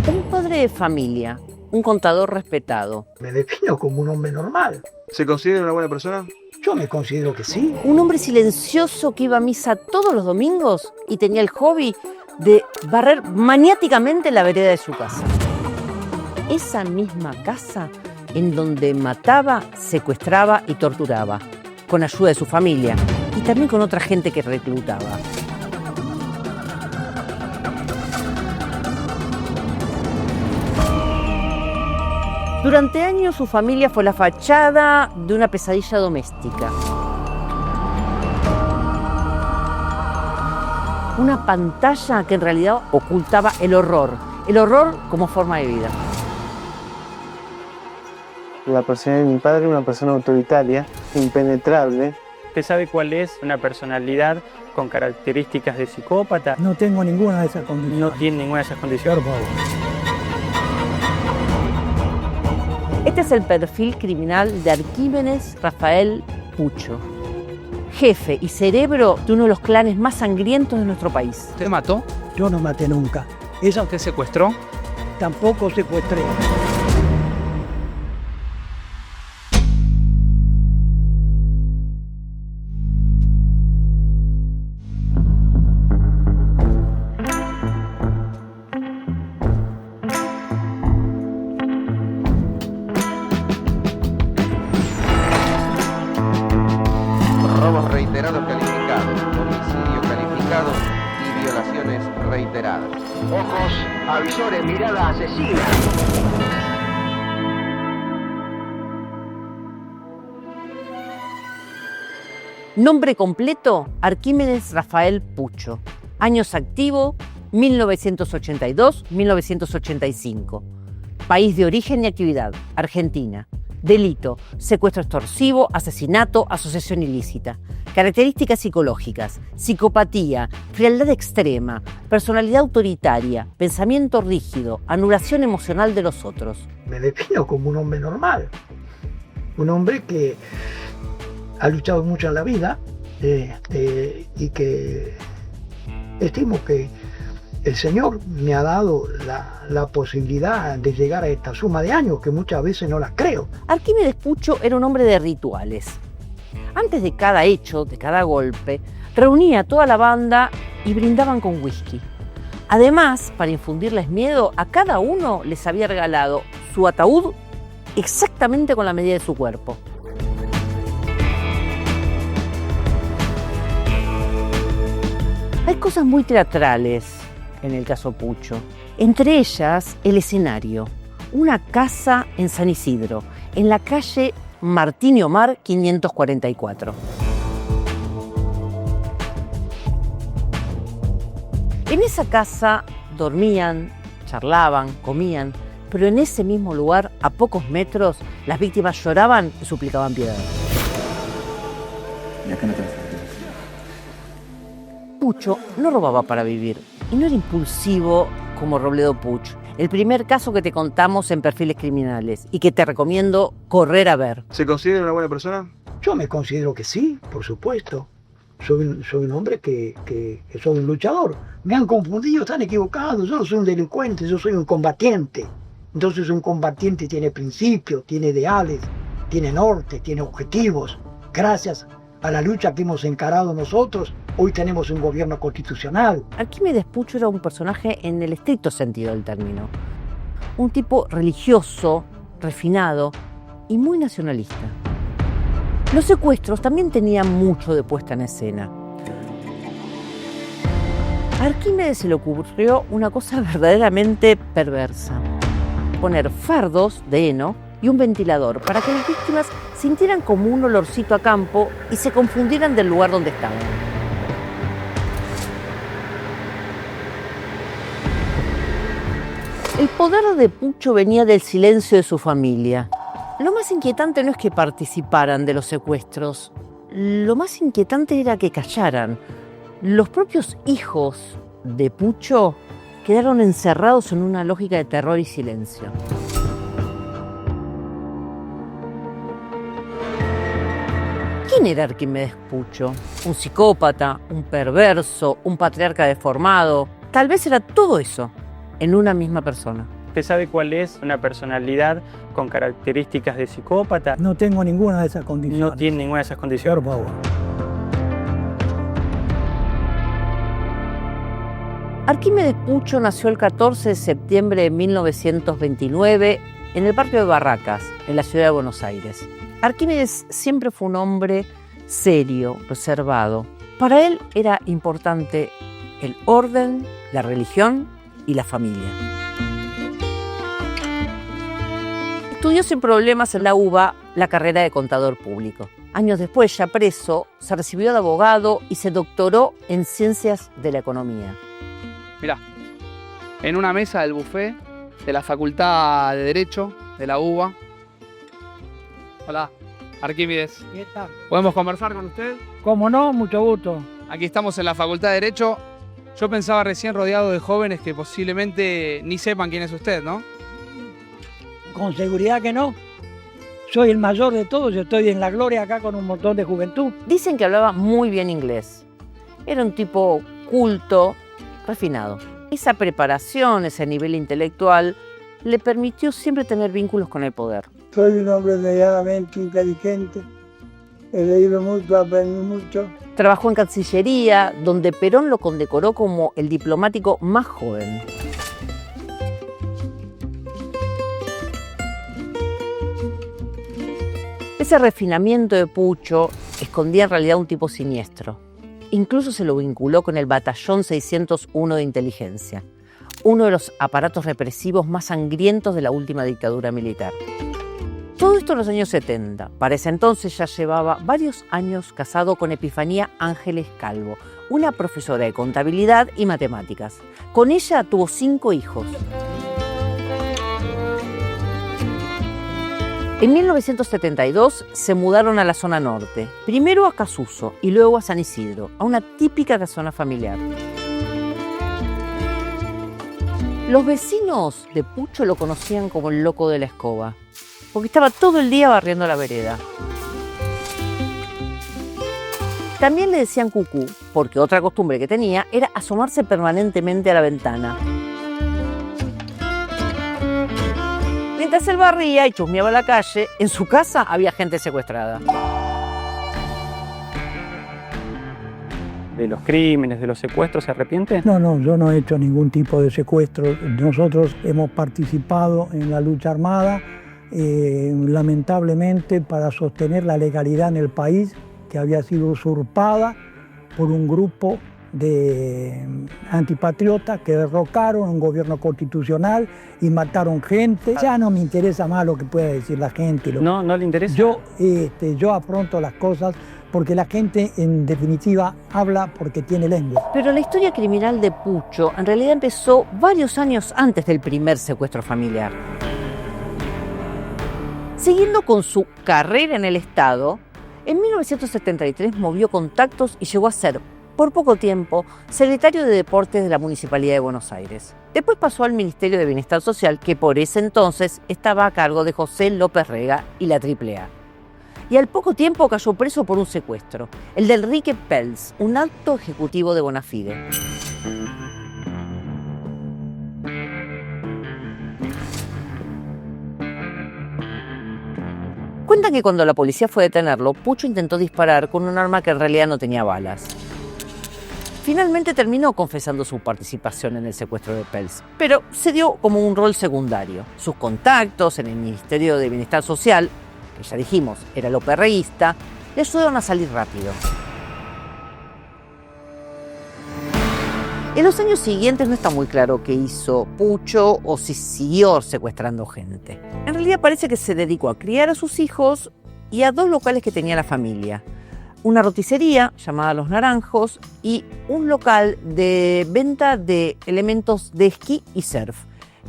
Un padre de familia, un contador respetado. Me defino como un hombre normal. ¿Se considera una buena persona? Yo me considero que sí. Un hombre silencioso que iba a misa todos los domingos y tenía el hobby de barrer maniáticamente la vereda de su casa. Esa misma casa en donde mataba, secuestraba y torturaba, con ayuda de su familia y también con otra gente que reclutaba. Durante años su familia fue la fachada de una pesadilla doméstica. Una pantalla que en realidad ocultaba el horror como forma de vida. La personalidad de mi padre era una persona autoritaria, impenetrable. ¿Usted sabe cuál es una personalidad con características de psicópata? No tengo ninguna de esas condiciones. No tiene ninguna de esas condiciones. Este es el perfil criminal de Arquímedes Rafael Pucho, jefe y cerebro de uno de los clanes más sangrientos de nuestro país. ¿Usted mató? Yo no maté nunca. Esa ¿Usted secuestró? tampoco secuestré. Robos reiterados calificados, homicidio calificado y violaciones reiteradas. Ojos, avisores, mirada asesina. Nombre completo, Arquímedes Rafael Pucho. Años activo, 1982-1985. País de origen y actividad, Argentina. Delito, secuestro extorsivo, asesinato, asociación ilícita. Características psicológicas, psicopatía, frialdad extrema, personalidad autoritaria, pensamiento rígido, anulación emocional de los otros. Me defino como un hombre normal. Un hombre que ha luchado mucho en la vida y que estimo que el Señor me ha dado la posibilidad de llegar a esta suma de años que muchas veces no las creo. Arquímedes Pucho era un hombre de rituales. Antes de cada hecho, de cada golpe, reunía a toda la banda y brindaban con whisky. Además, para infundirles miedo, a cada uno les había regalado su ataúd exactamente con la medida de su cuerpo. Hay cosas muy teatrales en el caso Pucho. Entre ellas, el escenario. Una casa en San Isidro, en la calle Martín y Omar 544. En esa casa dormían, charlaban, comían, pero en ese mismo lugar, a pocos metros, las víctimas lloraban y suplicaban piedad. ¿Y acá no tenés? Pucho no robaba para vivir y no era impulsivo como Robledo Puch, el primer caso que te contamos en Perfiles Criminales y que te recomiendo correr a ver. ¿Se considera una buena persona? Yo me considero que sí, por supuesto. Soy un hombre que soy un luchador. Me han confundido, están equivocados. Yo no soy un delincuente, yo soy un combatiente. Entonces un combatiente tiene principios, tiene ideales, tiene norte, tiene objetivos. Gracias a la lucha que hemos encarado nosotros, hoy tenemos un gobierno constitucional. Arquímedes Pucho era un personaje en el estricto sentido del término. Un tipo religioso, refinado y muy nacionalista. Los secuestros también tenían mucho de puesta en escena. A Arquímedes se le ocurrió una cosa verdaderamente perversa. Poner fardos de heno y un ventilador para que las víctimas sintieran como un olorcito a campo y se confundieran del lugar donde estaban. El poder de Pucho venía del silencio de su familia. Lo más inquietante no es que participaran de los secuestros. Lo más inquietante era que callaran. Los propios hijos de Pucho quedaron encerrados en una lógica de terror y silencio. ¿Quién era Arquímedes Pucho? ¿Un psicópata? ¿Un perverso? ¿Un patriarca deformado? Tal vez era todo eso, en una misma persona. ¿Usted sabe cuál es una personalidad con características de psicópata? No tengo ninguna de esas condiciones. No tiene ninguna de esas condiciones. Por favor. Arquímedes Pucho nació el 14 de septiembre de 1929 en el barrio de Barracas, en la ciudad de Buenos Aires. Arquímedes siempre fue un hombre serio, reservado. Para él era importante el orden, la religión y la familia. Estudió sin problemas en la UBA la carrera de contador público. Años después, ya preso, se recibió de abogado y se doctoró en ciencias de la economía. Mirá, en una mesa del buffet de la Facultad de Derecho de la UBA. Hola, Arquímedes. ¿Qué tal? ¿Podemos conversar con usted? ¿Cómo no? Mucho gusto. Aquí estamos en la Facultad de Derecho. Yo pensaba recién rodeado de jóvenes que posiblemente ni sepan quién es usted, ¿no? Con seguridad que no. Soy el mayor de todos, yo estoy en la gloria acá con un montón de juventud. Dicen que hablaba muy bien inglés. Era un tipo culto, refinado. Esa preparación, ese nivel intelectual, le permitió siempre tener vínculos con el poder. Soy un hombre medianamente inteligente, he leído mucho, aprendí mucho. Trabajó en Cancillería, donde Perón lo condecoró como el diplomático más joven. Ese refinamiento de Pucho escondía en realidad un tipo siniestro. Incluso se lo vinculó con el Batallón 601 de Inteligencia, uno de los aparatos represivos más sangrientos de la última dictadura militar. Todo esto en los años 70. Para ese entonces ya llevaba varios años casado con Epifanía Ángeles Calvo, una profesora de contabilidad y matemáticas. Con ella tuvo 5 hijos. En 1972 se mudaron a la zona norte, primero a Casuso y luego a San Isidro, a una típica casona familiar. Los vecinos de Pucho lo conocían como el loco de la escoba, porque estaba todo el día barriendo la vereda. También le decían cucú, porque otra costumbre que tenía era asomarse permanentemente a la ventana. Mientras él barría y chusmeaba la calle, en su casa había gente secuestrada. ¿De los crímenes, de los secuestros, se arrepiente? No, yo no he hecho ningún tipo de secuestro. Nosotros hemos participado en la lucha armada, lamentablemente para sostener la legalidad en el país, que había sido usurpada por un grupo de antipatriotas que derrocaron un gobierno constitucional y mataron gente. Ya no me interesa más lo que pueda decir la gente. ¿No le interesa? Yo afronto las cosas porque la gente en definitiva habla porque tiene lengua. Pero la historia criminal de Pucho en realidad empezó varios años antes del primer secuestro familiar. Siguiendo con su carrera en el Estado, en 1973 movió contactos y llegó a ser, por poco tiempo, secretario de Deportes de la Municipalidad de Buenos Aires. Después pasó al Ministerio de Bienestar Social, que por ese entonces estaba a cargo de José López Rega y la AAA. Y al poco tiempo cayó preso por un secuestro, el de Enrique Pels, un alto ejecutivo de Bonafide. Cuentan que cuando la policía fue a detenerlo, Pucho intentó disparar con un arma que en realidad no tenía balas. Finalmente terminó confesando su participación en el secuestro de Pels, pero se dio como un rol secundario. Sus contactos en el Ministerio de Bienestar Social, que ya dijimos era lópezreguista, le ayudaron a salir rápido. En los años siguientes no está muy claro qué hizo Pucho o si siguió secuestrando gente. En realidad parece que se dedicó a criar a sus hijos y a 2 locales que tenía la familia. Una roticería llamada Los Naranjos y un local de venta de elementos de esquí y surf,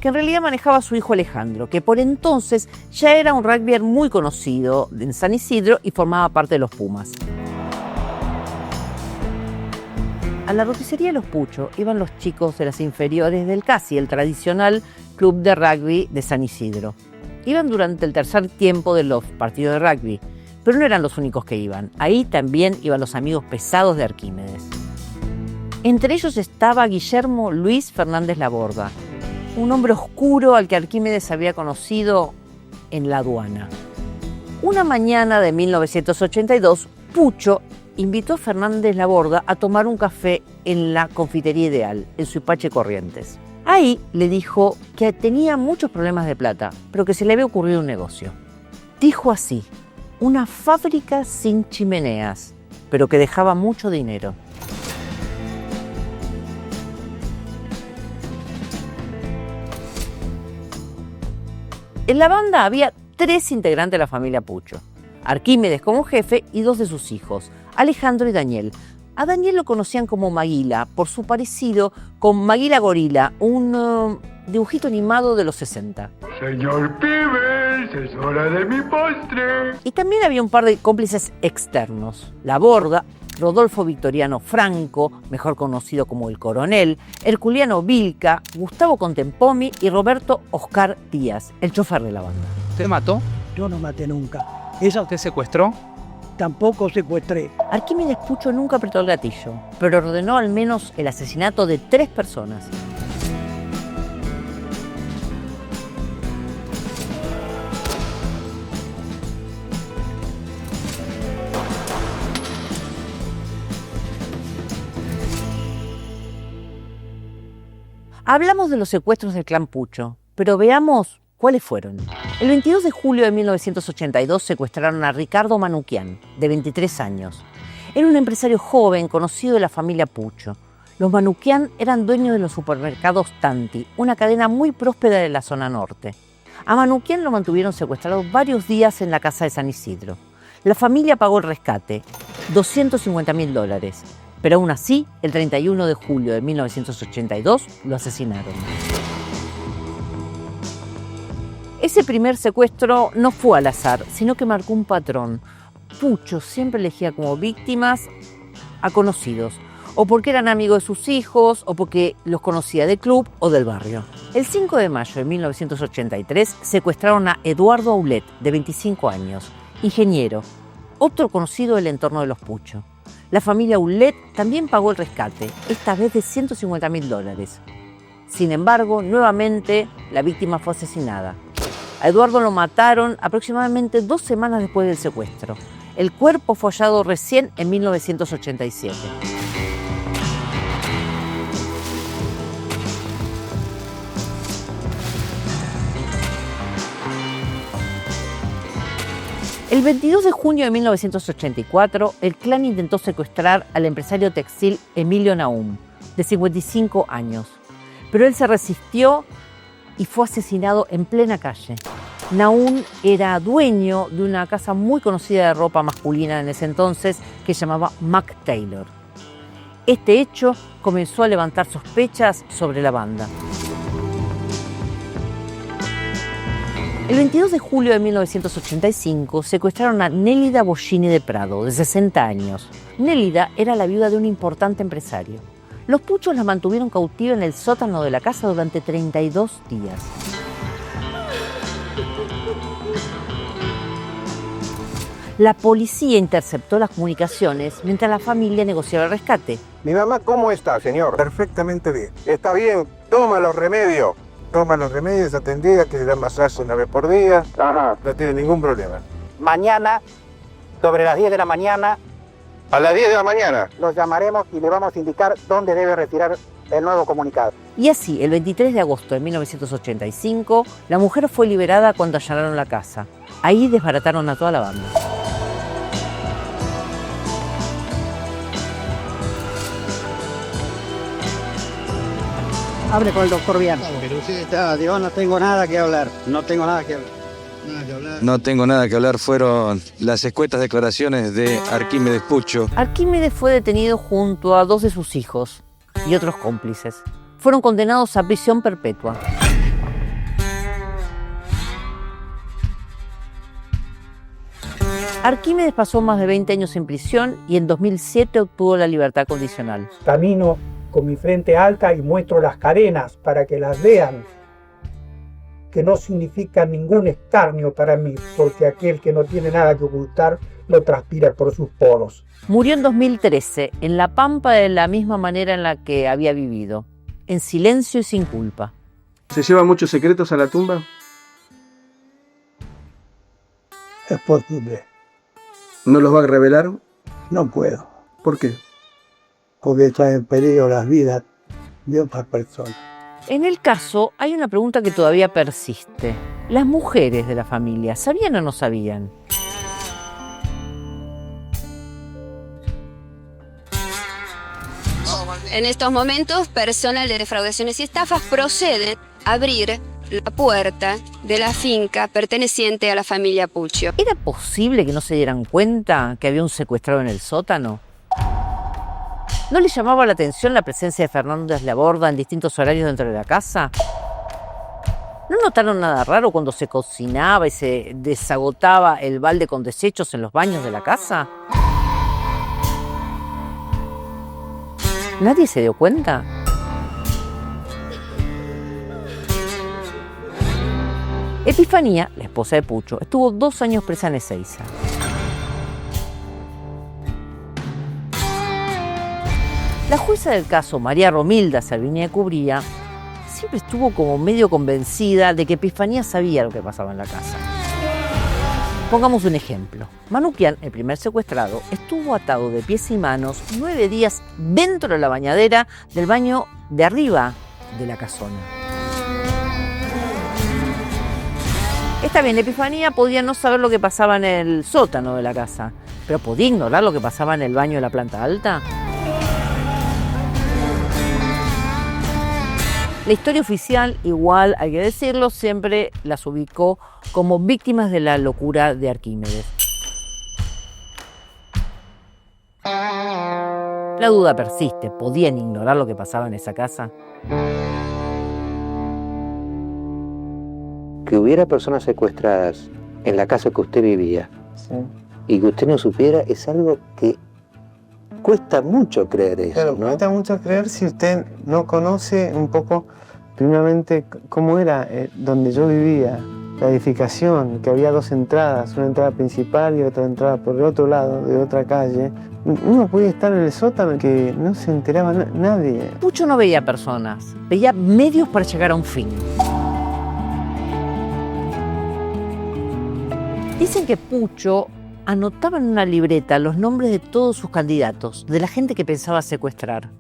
que en realidad manejaba su hijo Alejandro, que por entonces ya era un rugbyer muy conocido en San Isidro y formaba parte de los Pumas. A la roticería de los Pucho iban los chicos de las inferiores del CASI, el tradicional club de rugby de San Isidro. Iban durante el tercer tiempo de los partidos de rugby, pero no eran los únicos que iban. Ahí también iban los amigos pesados de Arquímedes. Entre ellos estaba Guillermo Luis Fernández Laborda, un hombre oscuro al que Arquímedes había conocido en la aduana. Una mañana de 1982, Pucho invitó a Fernández Laborda a tomar un café en la Confitería Ideal, en Suipache Corrientes. Ahí le dijo que tenía muchos problemas de plata, pero que se le había ocurrido un negocio. Dijo así: una fábrica sin chimeneas, pero que dejaba mucho dinero. En la banda había 3 integrantes de la familia Pucho: Arquímedes como jefe y 2 de sus hijos, Alejandro y Daniel. A Daniel lo conocían como Maguila por su parecido con Maguila Gorila, un dibujito animado de los 60. Señor Pibes, es hora de mi postre. Y también había un par de cómplices externos: Laborda, Rodolfo Victoriano Franco, mejor conocido como el Coronel, Herculiano Vilca, Gustavo Contempomi y Roberto Oscar Díaz, el chofer de la banda. ¿Usted mató? Yo no maté nunca. Esa ¿Usted secuestró? tampoco secuestré. Arquímedes Pucho nunca apretó el gatillo, pero ordenó al menos el asesinato de 3 personas. Hablamos de los secuestros del clan Pucho, pero veamos cuáles fueron. El 22 de julio de 1982 secuestraron a Ricardo Manuquian, de 23 años. Era un empresario joven conocido de la familia Pucho. Los Manuquian eran dueños de los supermercados Tanti, una cadena muy próspera de la zona norte. A Manuquian lo mantuvieron secuestrado varios días en la casa de San Isidro. La familia pagó el rescate, $250.000. Pero aún así, el 31 de julio de 1982 lo asesinaron. Ese primer secuestro no fue al azar, sino que marcó un patrón. Pucho siempre elegía como víctimas a conocidos, o porque eran amigos de sus hijos, o porque los conocía del club o del barrio. El 5 de mayo de 1983 secuestraron a Eduardo Aulet, de 25 años, ingeniero, otro conocido del entorno de los Pucho. La familia Aulet también pagó el rescate, esta vez de $150.000. Sin embargo, nuevamente la víctima fue asesinada. A Eduardo lo mataron aproximadamente 2 semanas después del secuestro. El cuerpo fue hallado recién en 1987. El 22 de junio de 1984, el clan intentó secuestrar al empresario textil Emilio Naum, de 55 años. Pero él se resistió y fue asesinado en plena calle. Naum era dueño de una casa muy conocida de ropa masculina en ese entonces que se llamaba Mac Taylor. Este hecho comenzó a levantar sospechas sobre la banda. El 22 de julio de 1985 secuestraron a Nélida Bollini de Prado, de 60 años. Nélida era la viuda de un importante empresario. Los Puchos la mantuvieron cautiva en el sótano de la casa durante 32 días. La policía interceptó las comunicaciones mientras la familia negociaba el rescate. Mi mamá, ¿cómo está, señor? Perfectamente bien. Está bien, toma los remedios. Toma los remedios, atendida, que le dan masaje una vez por día. Ajá. No tiene ningún problema. Mañana, sobre las 10 de la mañana. ¿A las 10 de la mañana? Los llamaremos y le vamos a indicar dónde debe retirar el nuevo comunicado. Y así, el 23 de agosto de 1985, la mujer fue liberada cuando allanaron la casa. Ahí desbarataron a toda la banda. Hable con el doctor Bianchi. Pero usted está, yo no tengo nada que hablar. No tengo nada que hablar. No tengo nada que hablar, fueron las escuetas declaraciones de Arquímedes Pucho. Arquímedes fue detenido junto a 2 de sus hijos y otros cómplices. Fueron condenados a prisión perpetua. Arquímedes pasó más de 20 años en prisión y en 2007 obtuvo la libertad condicional. Camino con mi frente alta y muestro las cadenas para que las vean, que no significan ningún escarnio para mí, porque aquel que no tiene nada que ocultar lo transpira por sus poros. Murió en 2013, en La Pampa, de la misma manera en la que había vivido, en silencio y sin culpa. ¿Se lleva muchos secretos a la tumba? Es posible. ¿No los va a revelar? No puedo, ¿Por qué? porque están en peligro las vidas de otras personas. En el caso, hay una pregunta que todavía persiste. ¿Las mujeres de la familia sabían o no sabían? En estos momentos, personal de defraudaciones y estafas procede a abrir la puerta de la finca perteneciente a la familia Puccio. ¿Era posible que no se dieran cuenta que había un secuestrado en el sótano? ¿No le llamaba la atención la presencia de Fernández Laborda en distintos horarios dentro de la casa? ¿No notaron nada raro cuando se cocinaba y se desagotaba el balde con desechos en los baños de la casa? ¿Nadie se dio cuenta? Epifanía, la esposa de Puccio, estuvo 2 años presa en Ezeiza. La jueza del caso, María Romilda Salvini de Cubría, siempre estuvo como medio convencida de que Epifanía sabía lo que pasaba en la casa. Pongamos un ejemplo. Manuquian, el primer secuestrado, estuvo atado de pies y manos 9 días dentro de la bañadera del baño de arriba de la casona. Está bien, Epifanía podía no saber lo que pasaba en el sótano de la casa, pero ¿podía ignorar lo que pasaba en el baño de la planta alta? La historia oficial, igual hay que decirlo, siempre las ubicó como víctimas de la locura de Arquímedes. La duda persiste, ¿podían ignorar lo que pasaba en esa casa? Que hubiera personas secuestradas en la casa que usted vivía, Sí. y que usted no supiera es algo que cuesta mucho creer eso, Claro, ¿no? cuesta mucho creer si usted no conoce un poco, primeramente, cómo era donde yo vivía, la edificación, que había 2 entradas, una entrada principal y otra entrada por el otro lado, de otra calle. Uno podía estar en el sótano que no se enteraba nadie. Puccio no veía personas, veía medios para llegar a un fin. Dicen que Puccio anotaba en una libreta los nombres de todos sus candidatos, de la gente que pensaba secuestrar,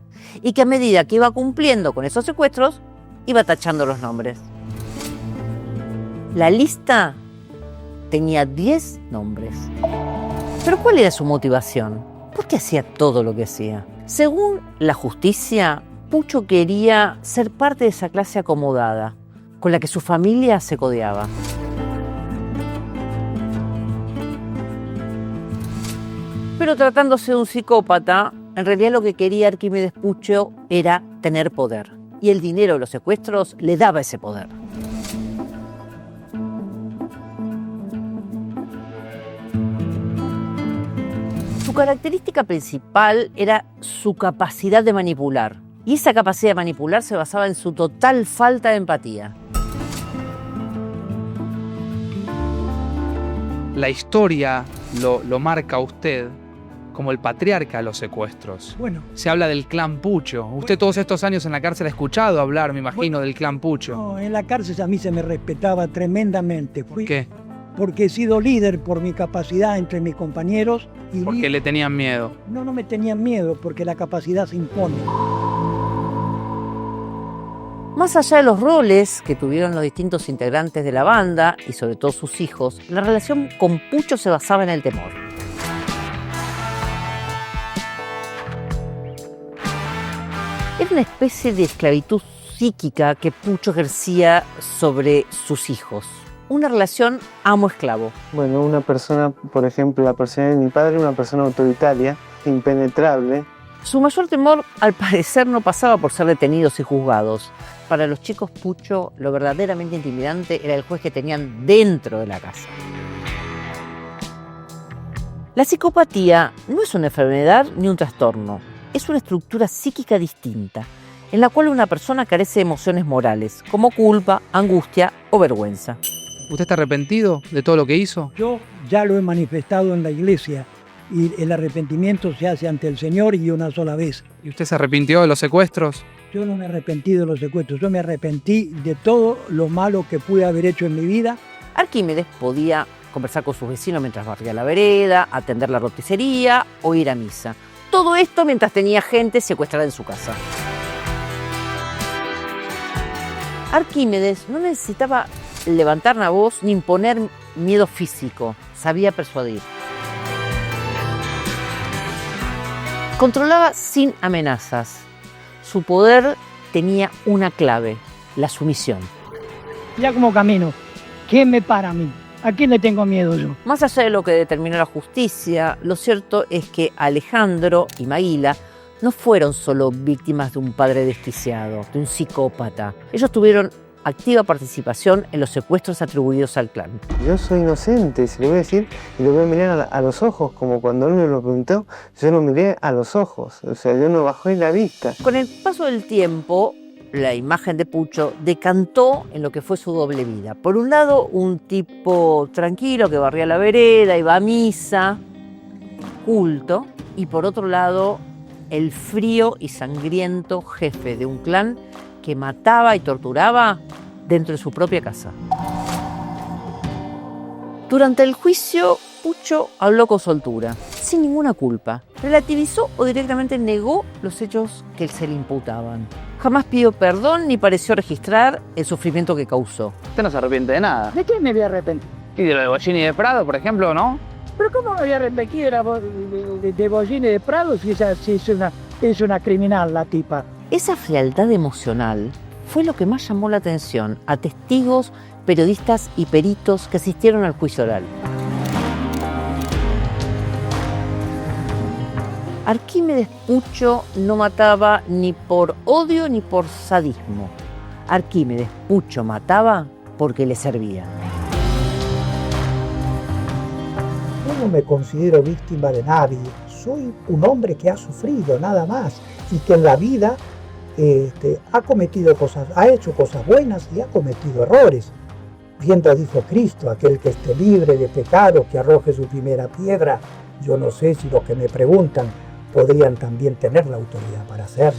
y que a medida que iba cumpliendo con esos secuestros, iba tachando los nombres. La lista tenía 10 nombres. ¿Pero cuál era su motivación? ¿Por qué hacía todo lo que hacía? Según la justicia, Puccio quería ser parte de esa clase acomodada, con la que su familia se codeaba. Pero tratándose de un psicópata, en realidad lo que quería Arquímedes Puccio era tener poder. Y el dinero de los secuestros le daba ese poder. Su característica principal era su capacidad de manipular. Y esa capacidad de manipular se basaba en su total falta de empatía. La historia lo marca a usted como el patriarca de los secuestros. Bueno. Se habla del clan Puccio. Usted todos estos años en la cárcel ha escuchado hablar, me imagino, del clan Puccio. No, en la cárcel a mí se me respetaba tremendamente. ¿Por qué? Porque he sido líder por mi capacidad entre mis compañeros. Y Porque le tenían miedo. No me tenían miedo, porque la capacidad se impone. Más allá de los roles que tuvieron los distintos integrantes de la banda, y sobre todo sus hijos, la relación con Puccio se basaba en el temor. Era una especie de esclavitud psíquica que Puccio ejercía sobre sus hijos. Una relación amo-esclavo. Bueno, una persona, por ejemplo, la persona de mi padre, una persona autoritaria, impenetrable. Su mayor temor, al parecer, no pasaba por ser detenidos y juzgados. Para los chicos Puccio, lo verdaderamente intimidante era el juez que tenían dentro de la casa. La psicopatía no es una enfermedad ni un trastorno. Es una estructura psíquica distinta, en la cual una persona carece de emociones morales, como culpa, angustia o vergüenza. ¿Usted está arrepentido de todo lo que hizo? Yo ya lo he manifestado en la iglesia y el arrepentimiento se hace ante el Señor y una sola vez. ¿Y usted se arrepintió de los secuestros? Yo no me arrepentí de los secuestros, yo me arrepentí de todo lo malo que pude haber hecho en mi vida. Arquímedes podía conversar con sus vecinos mientras barría la vereda, atender la roticería o ir a misa. Todo esto mientras tenía gente secuestrada en su casa. Arquímedes no necesitaba levantar la voz ni imponer miedo físico, sabía persuadir. Controlaba sin amenazas. Su poder tenía una clave, la sumisión. Ya como camino, ¿quién me para a mí? ¿A quién le tengo miedo yo? Más allá de lo que determinó la justicia, lo cierto es que Alejandro y Maguila no fueron solo víctimas de un padre desquiciado, de un psicópata. Ellos tuvieron activa participación en los secuestros atribuidos al clan. Yo soy inocente, se lo voy a decir y lo voy a mirar a los ojos, como cuando él me lo preguntó, yo lo miré a los ojos, o sea, yo no bajé la vista. Con el paso del tiempo, la imagen de Pucho decantó en lo que fue su doble vida. Por un lado, un tipo tranquilo que barría la vereda, iba a misa, culto, y por otro lado, el frío y sangriento jefe de un clan que mataba y torturaba dentro de su propia casa. Durante el juicio, Pucho habló con soltura, sin ninguna culpa. Relativizó o directamente negó los hechos que se le imputaban. Jamás pidió perdón ni pareció registrar el sufrimiento que causó. Usted no se arrepiente de nada. ¿De qué me voy a arrepentir? Y de lo de Bollini de Prado, por ejemplo, ¿no? ¿Pero cómo me voy a arrepentir de Bollini de Prado si es una criminal la tipa? Esa frialdad emocional fue lo que más llamó la atención a testigos, periodistas y peritos que asistieron al juicio oral. Arquímedes Pucho no mataba ni por odio ni por sadismo. Arquímedes Pucho mataba porque le servía. Yo no me considero víctima de nadie. Soy un hombre que ha sufrido nada más y que en la vida ha cometido cosas, ha hecho cosas buenas y ha cometido errores. Bien lo dijo Cristo, aquel que esté libre de pecado, que arroje su primera piedra. Yo no sé si los que me preguntan podrían también tener la autoridad para hacerlo.